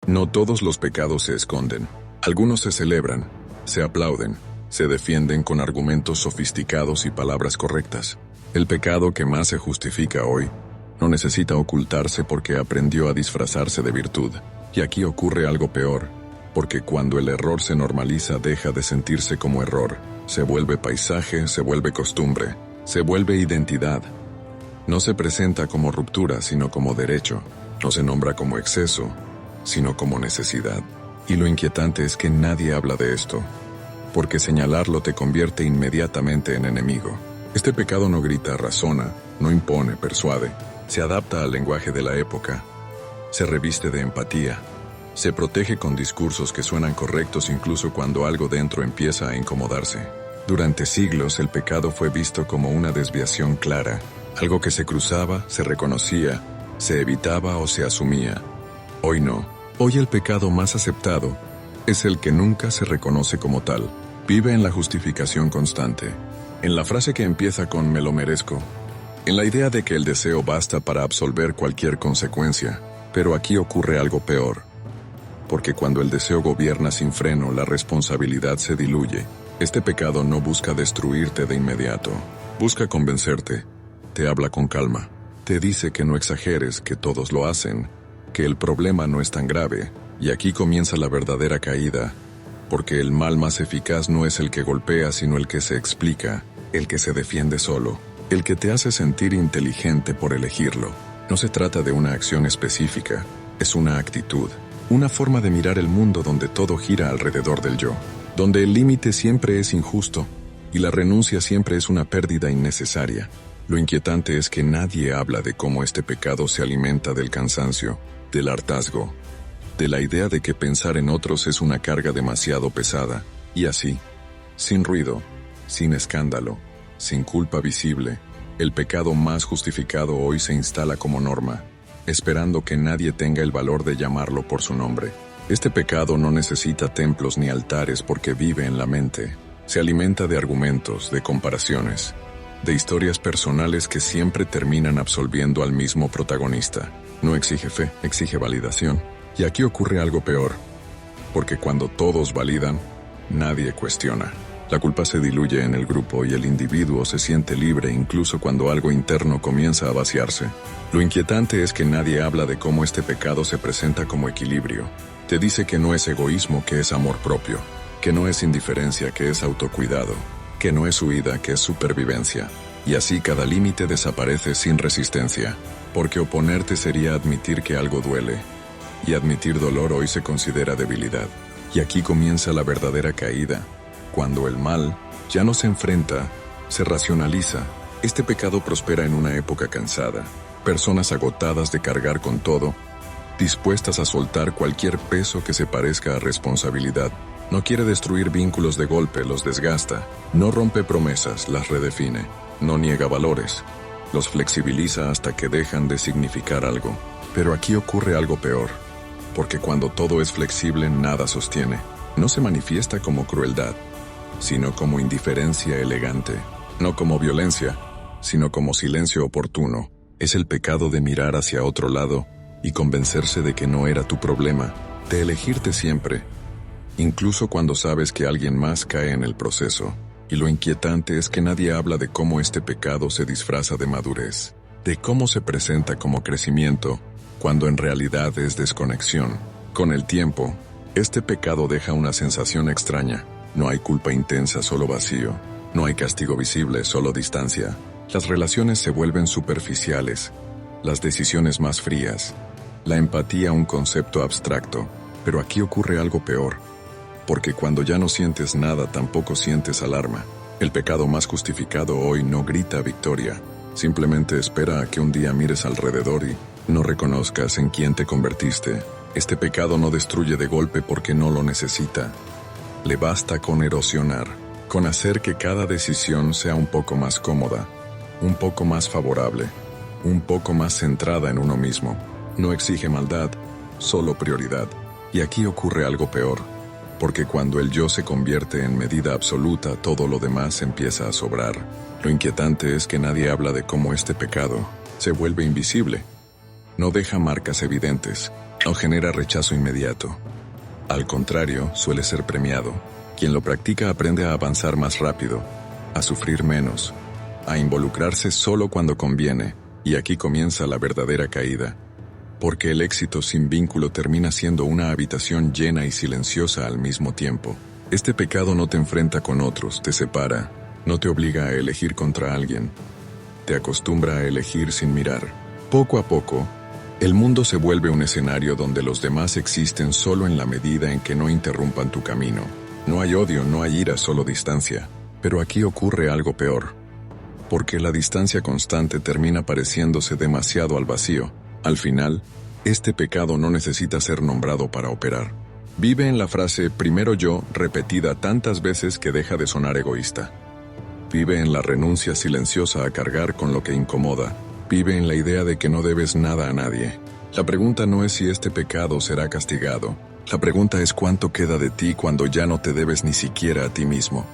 No todos los pecados se esconden. Algunos se celebran, se aplauden, se defienden con argumentos sofisticados y palabras correctas. El pecado que más se justifica hoy no necesita ocultarse porque aprendió a disfrazarse de virtud. Y aquí ocurre algo peor, porque cuando el error se normaliza deja de sentirse como error. Se vuelve paisaje, se vuelve costumbre, se vuelve identidad. No se presenta como ruptura, sino como derecho. No se nombra como exceso, sino como necesidad. Y lo inquietante es que nadie habla de esto, porque señalarlo te convierte inmediatamente en enemigo. Este pecado no grita, razona, no impone, persuade. Se adapta al lenguaje de la época. Se reviste de empatía. Se protege con discursos que suenan correctos incluso cuando algo dentro empieza a incomodarse. Durante siglos el pecado fue visto como una desviación clara, algo que se cruzaba, se reconocía, se evitaba o se asumía. Hoy no. Hoy el pecado más aceptado es el que nunca se reconoce como tal. Vive en la justificación constante, en la frase que empieza con "me lo merezco", en la idea de que el deseo basta para absolver cualquier consecuencia. Pero aquí ocurre algo peor, porque cuando el deseo gobierna sin freno, la responsabilidad se diluye. Este pecado no busca destruirte de inmediato, busca convencerte, te habla con calma, te dice que no exageres, que todos lo hacen, que el problema no es tan grave, y aquí comienza la verdadera caída, porque el mal más eficaz no es el que golpea, sino el que se explica, el que se defiende solo, el que te hace sentir inteligente por elegirlo. No se trata de una acción específica, es una actitud, una forma de mirar el mundo donde todo gira alrededor del yo, donde el límite siempre es injusto y la renuncia siempre es una pérdida innecesaria. Lo inquietante es que nadie habla de cómo este pecado se alimenta del cansancio, del hartazgo, de la idea de que pensar en otros es una carga demasiado pesada, y así, sin ruido, sin escándalo, sin culpa visible, el pecado más justificado hoy se instala como norma, esperando que nadie tenga el valor de llamarlo por su nombre. Este pecado no necesita templos ni altares porque vive en la mente. Se alimenta de argumentos, de comparaciones, de historias personales que siempre terminan absolviendo al mismo protagonista. No exige fe, exige validación. Y aquí ocurre algo peor, porque cuando todos validan, nadie cuestiona. La culpa se diluye en el grupo y el individuo se siente libre incluso cuando algo interno comienza a vaciarse. Lo inquietante es que nadie habla de cómo este pecado se presenta como equilibrio. Te dice que no es egoísmo, que es amor propio, que no es indiferencia, que es autocuidado, que no es huida, que es supervivencia. Y así cada límite desaparece sin resistencia, porque oponerte sería admitir que algo duele, y admitir dolor hoy se considera debilidad. Y aquí comienza la verdadera caída. Cuando el mal ya no se enfrenta, se racionaliza. Este pecado prospera en una época cansada. Personas agotadas de cargar con todo, dispuestas a soltar cualquier peso que se parezca a responsabilidad. No quiere destruir vínculos de golpe, los desgasta. No rompe promesas, las redefine. No niega valores, los flexibiliza hasta que dejan de significar algo. Pero aquí ocurre algo peor, porque cuando todo es flexible, nada sostiene. No se manifiesta como crueldad, sino como indiferencia elegante. No como violencia, sino como silencio oportuno. Es el pecado de mirar hacia otro lado y convencerse de que no era tu problema, de elegirte siempre, incluso cuando sabes que alguien más cae en el proceso. Y lo inquietante es que nadie habla de cómo este pecado se disfraza de madurez, de cómo se presenta como crecimiento, cuando en realidad es desconexión. Con el tiempo, este pecado deja una sensación extraña. No hay culpa intensa, solo vacío. No hay castigo visible, solo distancia. Las relaciones se vuelven superficiales, las decisiones más frías, la empatía un concepto abstracto. Pero aquí ocurre algo peor, porque cuando ya no sientes nada, tampoco sientes alarma. El pecado más justificado hoy no grita victoria, simplemente espera a que un día mires alrededor y no reconozcas en quién te convertiste. Este pecado no destruye de golpe porque no lo necesita. Le basta con erosionar, con hacer que cada decisión sea un poco más cómoda, un poco más favorable, un poco más centrada en uno mismo. No exige maldad, solo prioridad. Y aquí ocurre algo peor, porque cuando el yo se convierte en medida absoluta, todo lo demás empieza a sobrar. Lo inquietante es que nadie habla de cómo este pecado se vuelve invisible. No deja marcas evidentes, no genera rechazo inmediato. Al contrario, suele ser premiado. Quien lo practica aprende a avanzar más rápido, a sufrir menos, a involucrarse solo cuando conviene, y aquí comienza la verdadera caída. Porque el éxito sin vínculo termina siendo una habitación llena y silenciosa al mismo tiempo. Este pecado no te enfrenta con otros, te separa, no te obliga a elegir contra alguien, te acostumbra a elegir sin mirar. Poco a poco, el mundo se vuelve un escenario donde los demás existen solo en la medida en que no interrumpan tu camino. No hay odio, no hay ira, solo distancia. Pero aquí ocurre algo peor. Porque la distancia constante termina pareciéndose demasiado al vacío. Al final, este pecado no necesita ser nombrado para operar. Vive en la frase "primero yo", repetida tantas veces que deja de sonar egoísta. Vive en la renuncia silenciosa a cargar con lo que incomoda. Vive en la idea de que no debes nada a nadie. La pregunta no es si este pecado será castigado. La pregunta es cuánto queda de ti cuando ya no te debes ni siquiera a ti mismo.